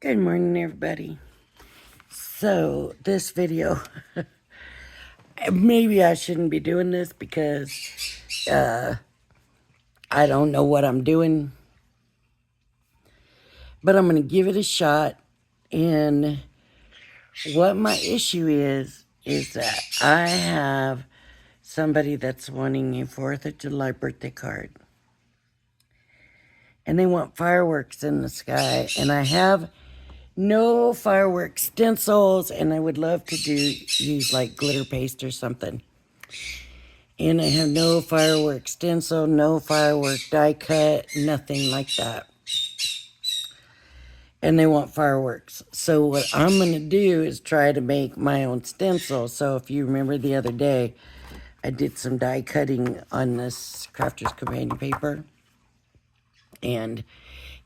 Good morning, everybody. So, this video, maybe I shouldn't be doing this because I don't know what I'm doing, but I'm going to give it a shot. And what my issue is that I have somebody that's wanting a 4th of July birthday card. And they want fireworks in the sky. And I have no fireworks stencils, and I would love to use like glitter paste or something. And I have no fireworks stencil, no firework die cut, nothing like that. And they want fireworks. So what I'm going to do is try to make my own stencil. So if you remember the other day, I did some die cutting on this Crafter's Companion paper and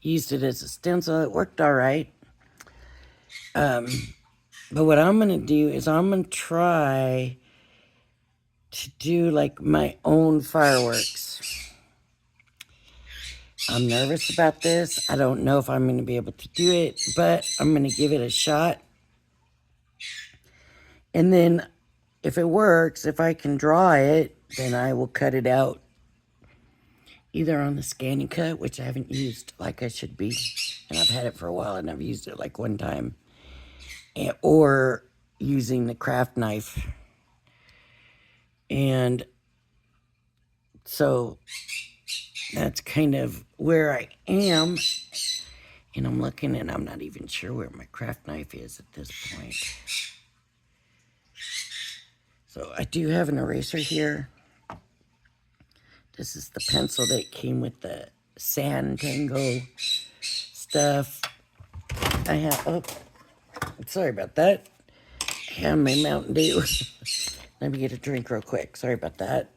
used it as a stencil. It worked all right. But what I'm going to do is I'm going to try to do like my own fireworks. I'm nervous about this. I don't know if I'm going to be able to do it, but I'm going to give it a shot. And then if it works, if I can draw it, then I will cut it out either on the ScanNCut, which I haven't used like I should be. And I've had it for a while and I've used it like one time. Or using the craft knife. And so that's kind of where I am. And I'm looking and I'm not even sure where my craft knife is at this point. So I do have an eraser here. This is the pencil that came with the San Tango stuff. I have, oh, sorry about that. I have my Mountain Dew. Let me get a drink real quick. Sorry about that.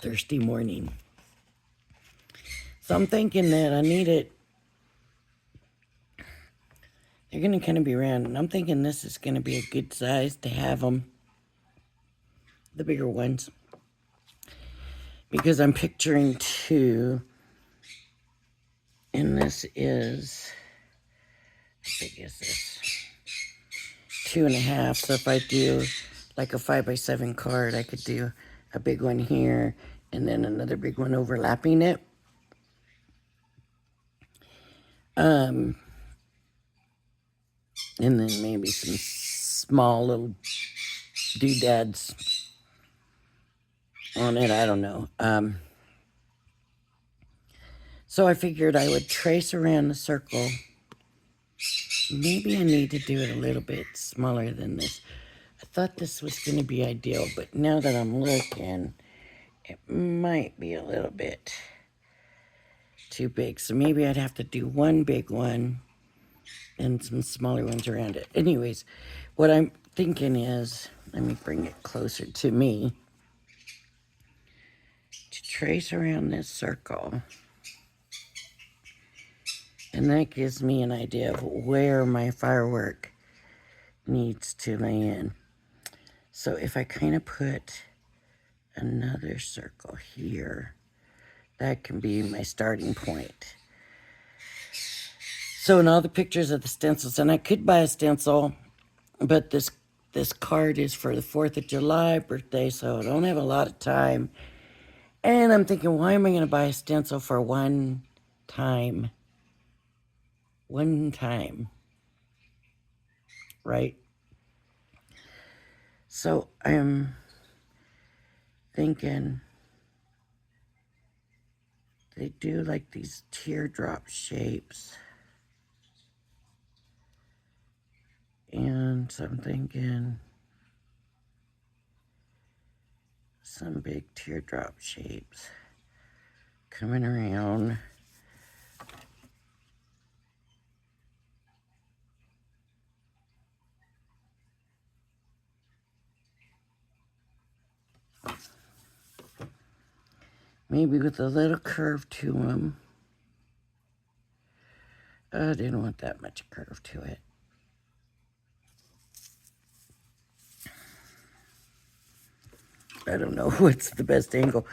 Thirsty morning. So I'm thinking that I need it. They're going to kind of be round. And I'm thinking this is going to be a good size to have them. The bigger ones. Because I'm picturing 2. And this is, how big is this? 2.5. So if I do like a 5x7 card, I could do a big one here and then another big one overlapping it. And then maybe some small little doodads on it. I don't know. So I figured I would trace around the circle. Maybe I need to do it a little bit smaller than this. I thought this was going to be ideal, but now that I'm looking, it might be a little bit too big. So maybe I'd have to do one big one and some smaller ones around it. Anyways, what I'm thinking is, let me bring it closer to me, to trace around this circle. And that gives me an idea of where my firework needs to land. So if I kind of put another circle here, that can be my starting point. So in all the pictures of the stencils, and I could buy a stencil, but this card is for the 4th of July birthday, so I don't have a lot of time. And I'm thinking, why am I going to buy a stencil for one time? One time. Right? So I'm thinking they do like these teardrop shapes. And so I'm thinking some big teardrop shapes coming around. Maybe with a little curve to them. I didn't want that much curve to it. I don't know what's the best angle.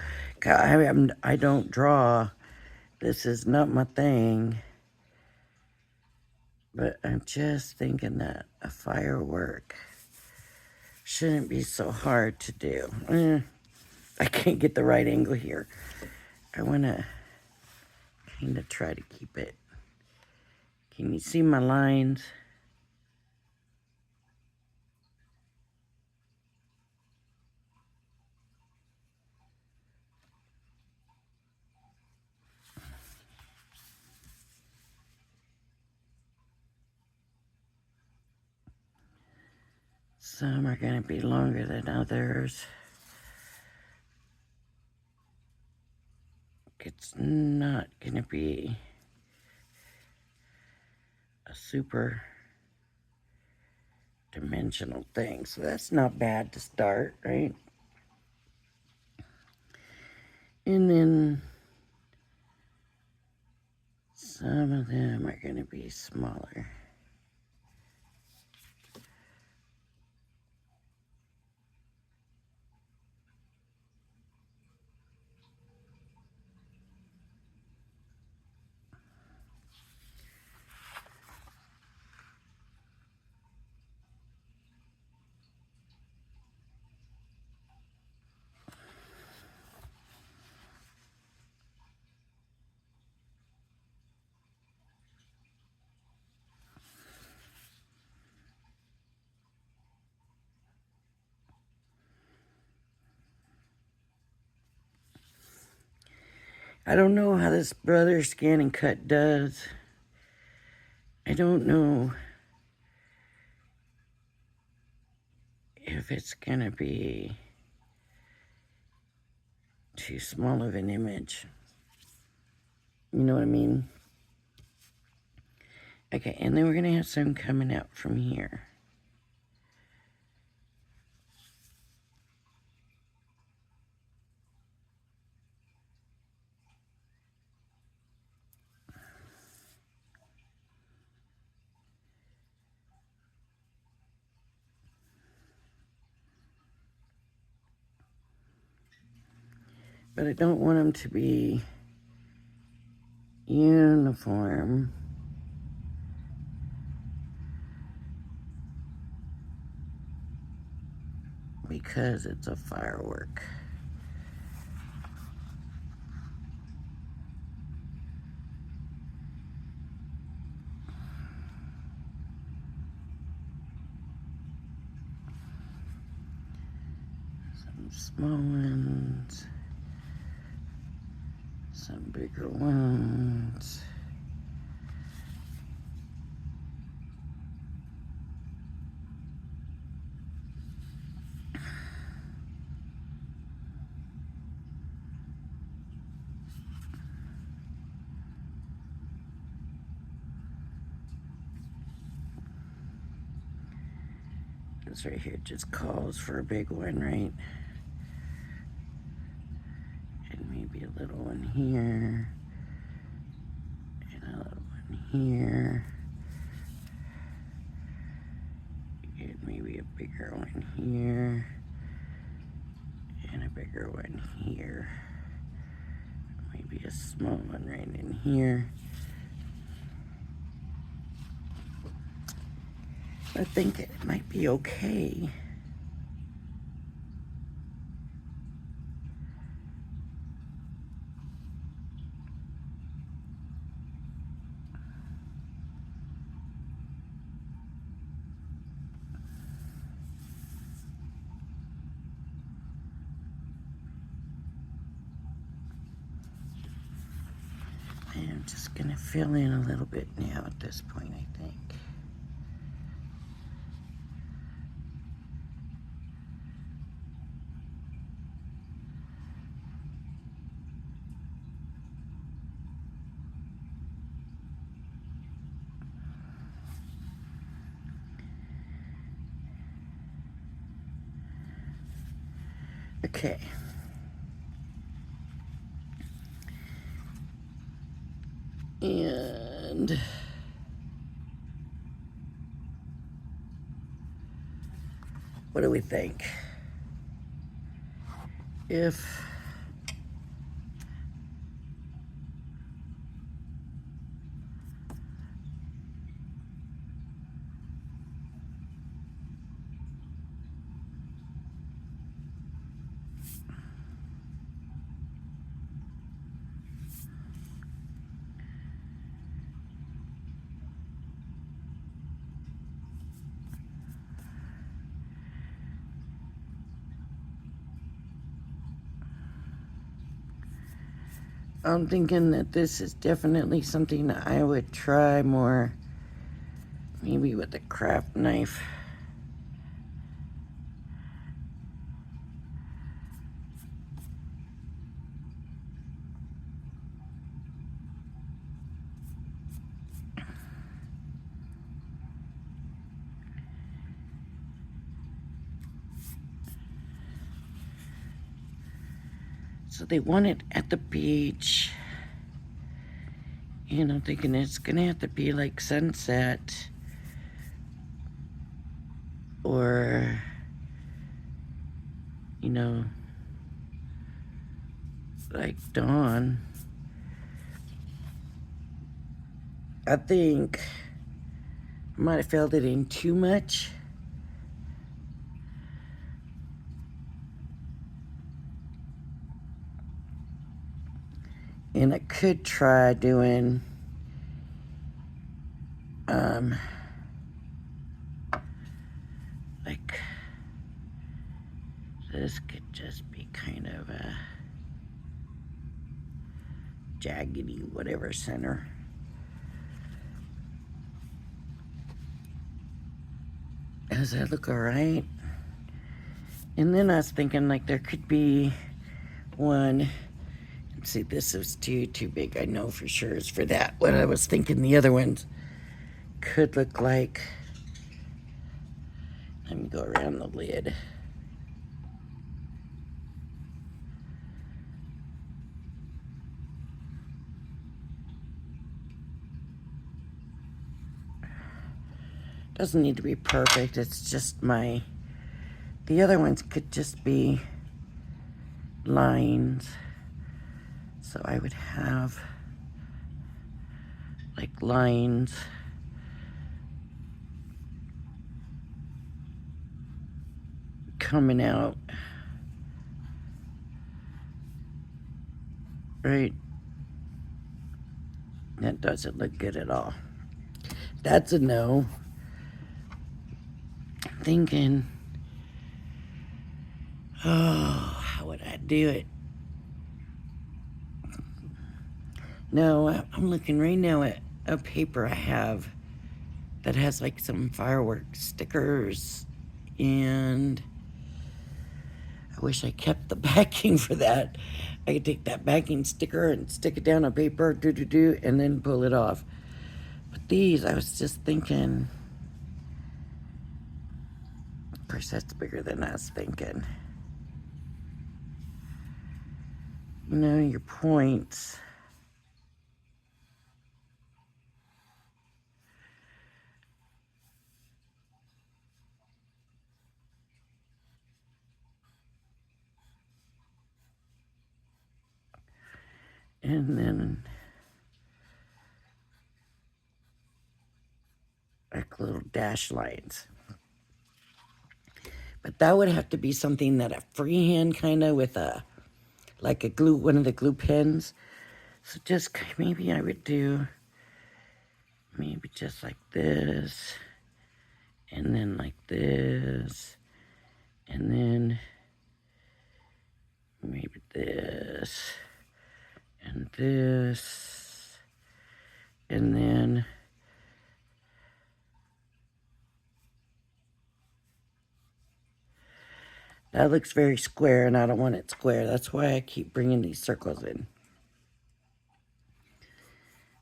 I don't draw This is not my thing. But I'm just thinking that a firework shouldn't be so hard to do. I can't get the right angle here. I want to kind of try to keep it. Can you see my lines? Some are going to be longer than others. It's not going to be a super dimensional thing, so that's not bad to start, right? And then some of them are going to be smaller. I don't know how this Brother Scan and Cut does. I don't know if it's gonna be too small of an image. You know what I mean? Okay, and then we're gonna have some coming out from here. But I don't want them to be uniform. Because it's a firework. Some small ones. Some bigger ones. This right here just calls for a big one, right? And maybe a little one here. And a little one here. And maybe a bigger one here. And a bigger one here. Maybe a small one right in here. I think it might be okay. I'm just gonna fill in a little bit now at this point, I think. Okay. And what do we think? If I'm thinking that this is definitely something that I would try more, maybe with a craft knife. So they want it at the beach. And I'm thinking it's gonna have to be like sunset or, you know, like dawn. I think I might have filled it in too much. And I could try doing like this could just be kind of a jaggedy whatever center. Does that look all right? And then I was thinking like there could be one. See, this is too big. I know for sure is for that. What I was thinking the other ones could look like. Let me go around the lid. Doesn't need to be perfect. It's just my. The other ones could just be lines. So I would have like lines coming out. Right? That doesn't look good at all. That's a no. Thinking, oh, how would I do it? No, I'm looking right now at a paper I have that has like some fireworks stickers, and I wish I kept the backing for that. I could take that backing sticker and stick it down on paper, and then pull it off. But these, I was just thinking, of course that's bigger than I was thinking. You know, your points. And then like little dash lines. But that would have to be something that a freehand kind of with a, like a glue, one of the glue pens. So just maybe I would do maybe just like this, and then like this, and then maybe this, and this, and then that looks very square, and I don't want it square. That's why I keep bringing these circles in,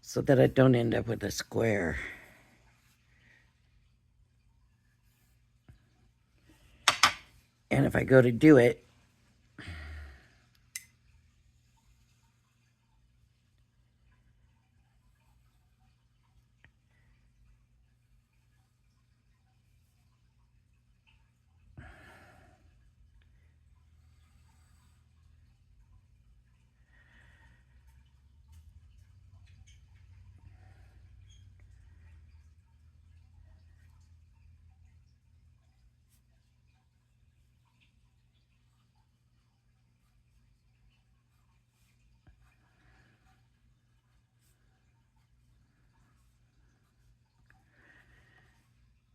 so that I don't end up with a square. And if I go to do it,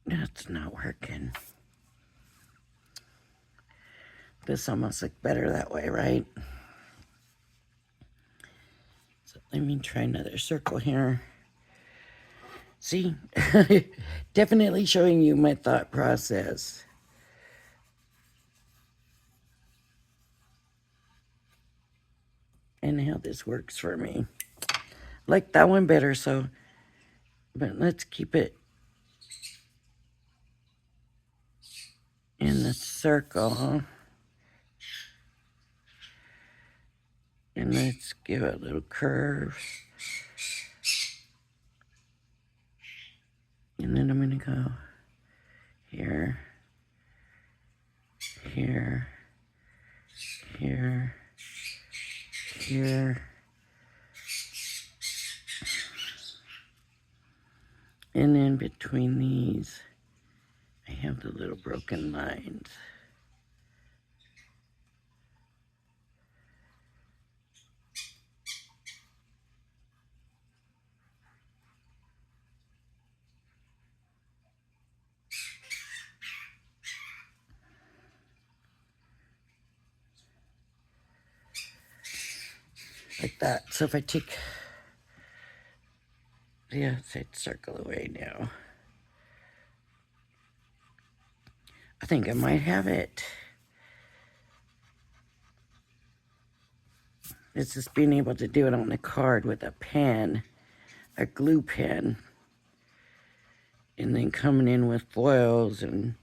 that's not working. This almost looks better that way, right? So let me try another circle here. See, definitely showing you my thought process. And how this works for me. Like that one better, so, but let's keep it in the circle. And let's give it a little curve. And then I'm gonna go here, here, here, here. And then between these, I have the little broken lines. Like that. So if I take the outside circle away now, I think I might have it. It's just being able to do it on the card with a pen, a glue pen, and then coming in with foils and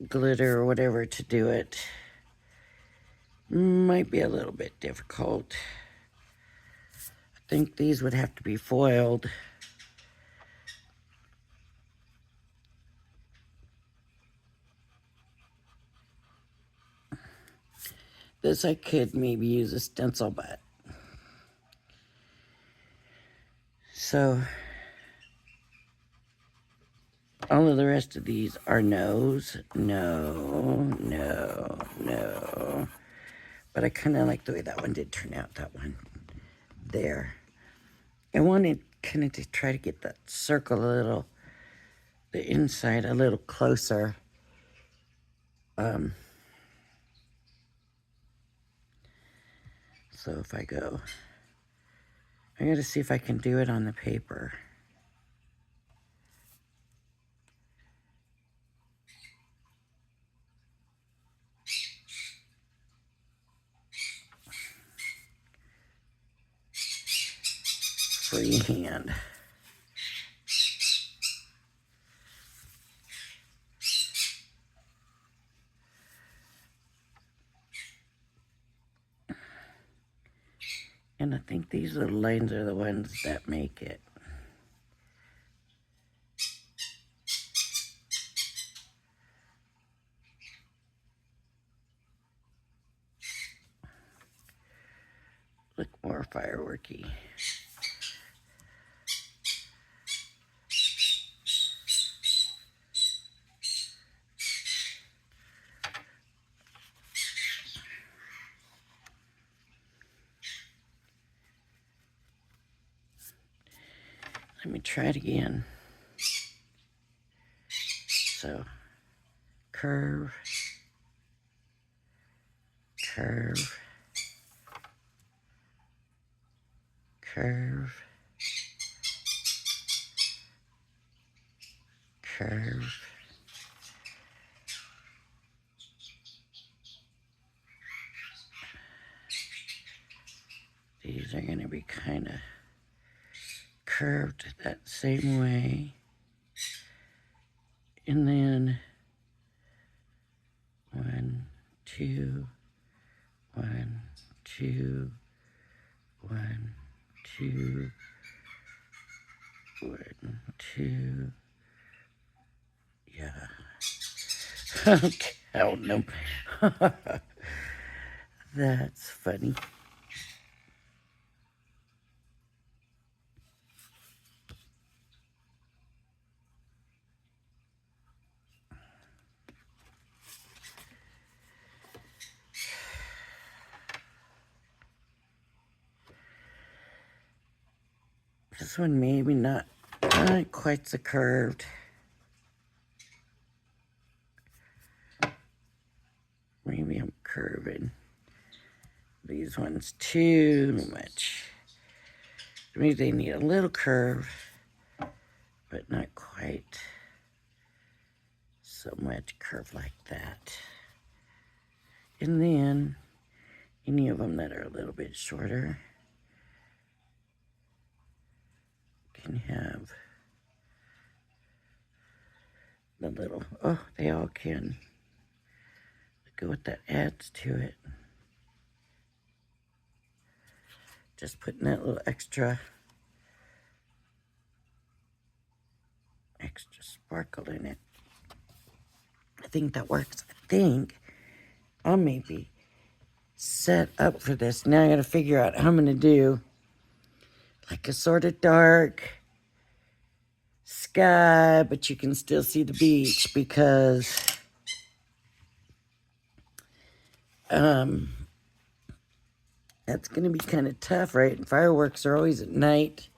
glitter or whatever to do it. Might be a little bit difficult. I think these would have to be foiled. This I could maybe use a stencil, but so all of the rest of these are no's. No, no, no. But I kind of like the way that one did turn out, that one there. I wanted kind of to try to get that circle a little, the inside a little closer. So if I go, I gotta see if I can do it on the paper. Freehand. And I think these little lines are the ones that make it. Look more fireworky. Let me try it again. So, curve, curve, curve, curve. These are going to be kind of curved that same way. And then 1, 2, 1, 2, 1, 2, 1, 2. Yeah. Okay, count them. That's funny. This one maybe not quite so curved. maybe I'm curving these ones too much. Maybe they need a little curve, but not quite so much curve like that. And then any of them that are a little bit shorter can have the little, oh, they all can. Look at what that adds to it. Just putting that little extra sparkle in it. I think that works. I think I'll maybe set up for this. Now I gotta figure out how I'm gonna do like a sort of dark sky, but you can still see the beach because that's gonna be kind of tough, right? And fireworks are always at night.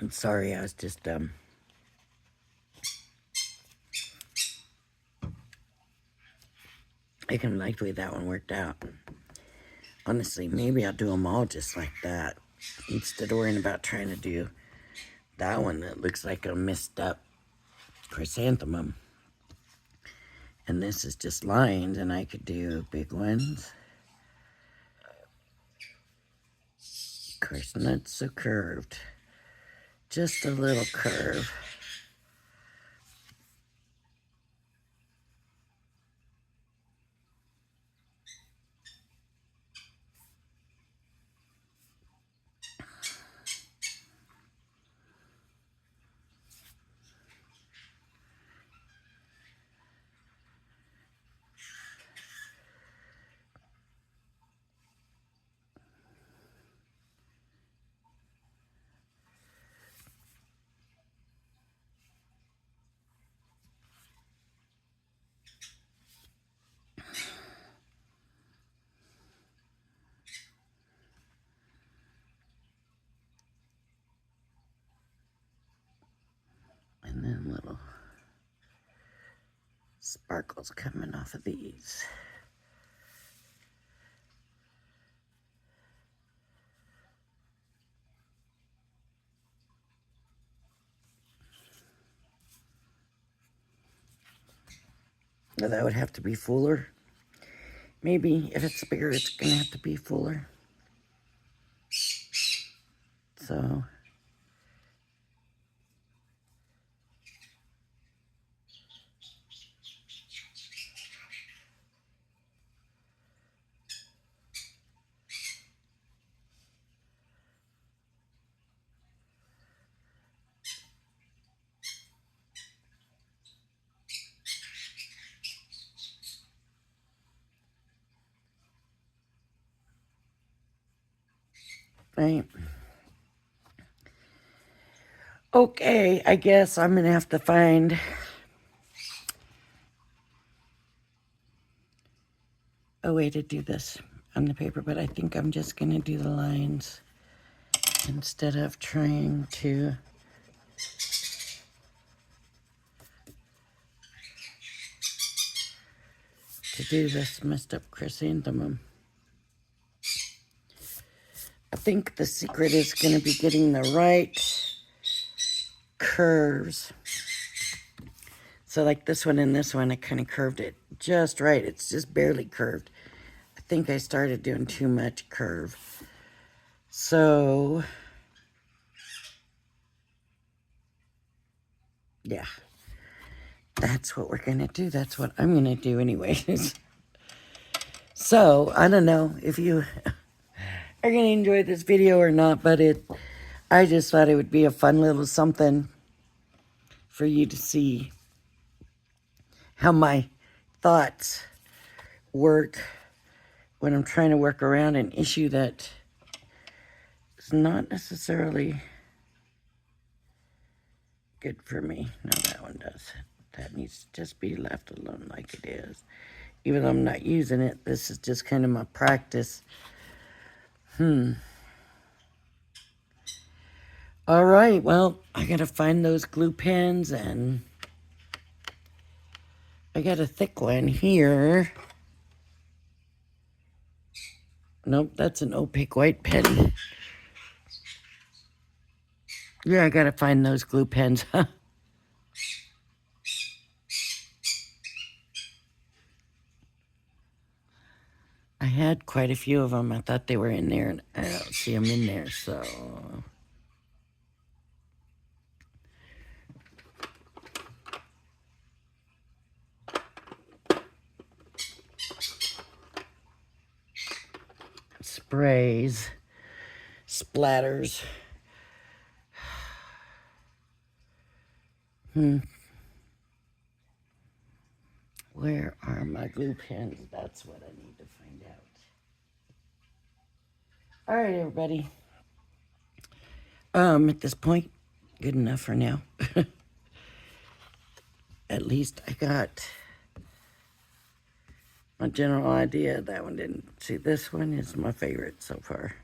I'm sorry, I was just I can like the way that one worked out. Honestly, maybe I'll do them all just like that instead of worrying about trying to do that one that looks like a messed up chrysanthemum. And this is just lines, and I could do big ones. Of course, not so curved. Just a little curve. And then little sparkles coming off of these. Now that would have to be fuller. Maybe if it's bigger, it's gonna have to be fuller. So right. Okay, I guess I'm gonna have to find a way to do this on the paper, but I think I'm just gonna do the lines instead of trying to do this messed up chrysanthemum. I think the secret is gonna be getting the right curves. So like this one and this one, I kind of curved it just right. It's just barely curved. I think I started doing too much curve. So, yeah, that's what we're gonna do. That's what I'm gonna do anyways. So, I don't know if you are gonna enjoy this video or not, but I just thought it would be a fun little something for you to see how my thoughts work when I'm trying to work around an issue that is not necessarily good for me. No, that one does. That needs to just be left alone like it is. Even though I'm not using it, this is just kind of my practice. All right, well, I gotta find those glue pens, and I got a thick one here. Nope, that's an opaque white pen. Yeah, I gotta find those glue pens. I had quite a few of them. I thought they were in there, and I don't see them in there, so... Sprays, splatters. Where are my glue pens? That's what I need to find out. All right, everybody. At this point, good enough for now. At least I got my general idea. That one didn't. See, this one is my favorite so far.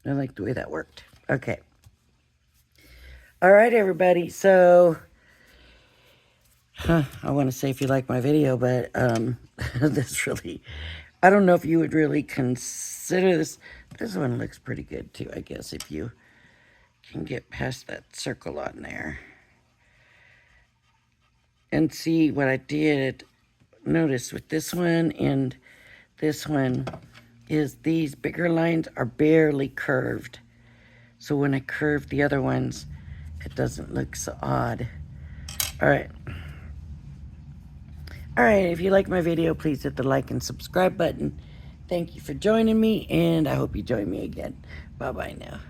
I like the way that worked. Okay. All right, everybody. So, I want to say if you like my video, but this really, I don't know if you would really consider this. This one looks pretty good too, I guess, if you can get past that circle on there. And see what I did. Notice with this one and this one is these bigger lines are barely curved. So when I curve the other ones, it doesn't look so odd. All right. All right, if you like my video, please hit the like and subscribe button. Thank you for joining me, and I hope you join me again. Bye-bye now.